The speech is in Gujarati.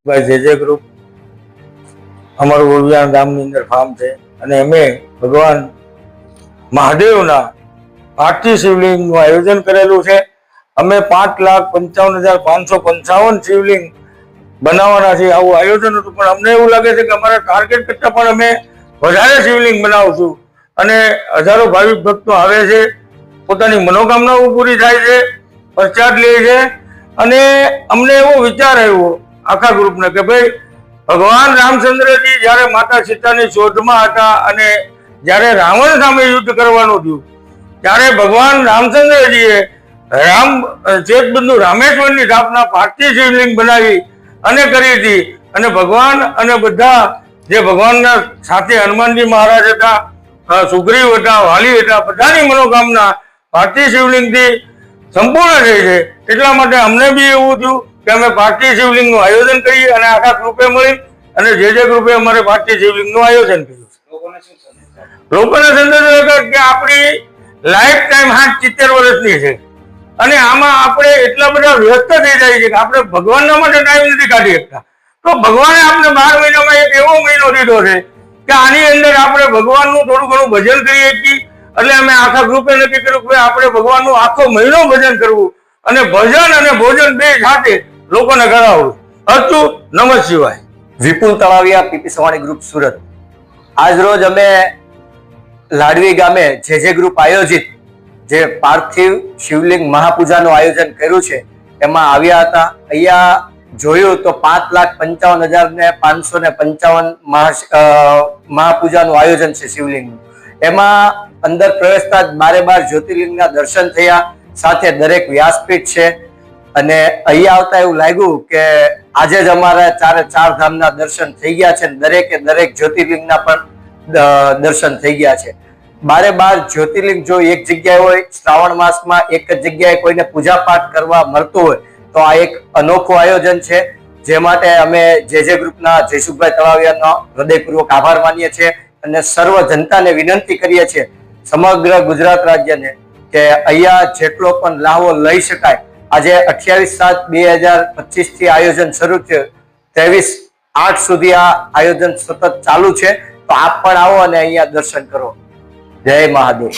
ભાઈ જે ગ્રુપ અમારું ઓળિયાણ ગામની અંદર ફાર્મ છે અને અમે ભગવાન મહાદેવના આરતી શિવલિંગનું આયોજન કરેલું છે. અમે 5,55,555 શિવલિંગ બનાવવાના છે. આવું આયોજન હતું, પણ અમને એવું લાગે છે કે અમારા ટાર્ગેટ કરતા પણ અમે વધારે શિવલિંગ બનાવશું અને હજારો ભાવિક ભક્તો આવે છે, પોતાની મનોકામનાઓ પૂરી થાય છે, પ્રસાદ લે છે. અને અમને એવો વિચાર આવ્યો આખા ગ્રુપને કે ભાઈ ભગવાન રામચંદ્રજી જ્યારે માતા સીતાની શોધમાં હતા અને જ્યારે રાવણ સામે યુદ્ધ કરવાનું થયું ત્યારે ભગવાન રામચંદ્રજીએ ચેતબિંદુ રામેશ્વરની સ્થાપના પાર્થિવ શિવલિંગ બનાવી અને કરી હતી. અને ભગવાન અને બધા જે ભગવાનના સાથે હનુમાનજી મહારાજ હતા, સુગ્રીવ હતા, વાલી હતા, બધાની મનોકામના પાર્થિવ શિવલિંગથી સંપૂર્ણ થઈ છે. એટલા માટે અમને બી એવું થયું કે અમે પાર્થિવ શિવલિંગનું આયોજન કરીએ અને આખા ગ્રુપે મળી અને જે ગ્રુપે અમારે પાર્થિવ શિવલિંગનું આયોજન કર્યું છે. લોકોને સંદેશો કે આપણી લાઈફ ટાઈમ 70 વર્ષની છે અને આમાં આપણે એટલા બધા વ્યસ્ત થઈ જાય છે કે આપણે ભગવાનના માટે ટાઈમ નથી કાઢી શકતા. તો ભગવાને આપણે 12 મહિનામાં એક એવો મહિનો દીધો છે કે આની અંદર આપણે ભગવાનનું થોડું ઘણું ભજન કરીએ છીએ. એટલે અમે આખા ગ્રુપે નક્કી કર્યું કે આપણે ભગવાનનું આખો મહિનો ભજન કરવું અને ભજન અને ભોજન બે સાથે લોકોને કરાવવું. હતું નમઃ શિવાય. વિપુલ તળાવિયા, પીપી સવાણી ગ્રુપ, સુરત. આજ રોજ અમે લાડવી ગામે જે ગ્રુપ આયોજિત જે પાર્થિવ શિવલિંગ મહાપૂજાનું આયોજન કર્યું છે એમાં આવ્યા હતા. અહીંયા જોયું તો 5,55,555 મહાપૂજાનું આયોજન છે શિવલિંગનું. એમાં અંદર પ્રવેશતા જ 12 જ્યોતિર્લિંગના દર્શન થયા, સાથે દરેક વ્યાસપીઠ છે. અને અહીંયા આવતા એવું લાગ્યું કે આજે જ અમારા 4 ધામના દર્શન થઈ ગયા છે. દરેકે દરેક જ્યોતિર્લિંગના પણ દર્શન થઈ ગયા છે. 12 જ્યોતિર્લિંગ જો એક જગ્યાએ હોય, શ્રાવણ માસમાં એક જ જગ્યાએ કોઈને પૂજા પાઠ કરવા મળતું હોય તો આ એક અનોખું આયોજન છે. જે માટે અમે જે ગ્રુપના જયસુખભાઈ તળાવિયાનો હૃદયપૂર્વક આભાર માનીએ છીએ અને સર્વ જનતાને વિનંતી કરીએ છીએ, સમગ્ર ગુજરાત રાજ્યને, કે અહીંયા જેટલો પણ લાહવો લઈ શકાય. આજે 28/7/2025 થી આયોજન શરૂ થયું, 23/8 સુધી આ આયોજન સતત ચાલુ છે. તો આપ પણ આવો અને અહીંયા દર્શન કરો. જય મહાદેવ.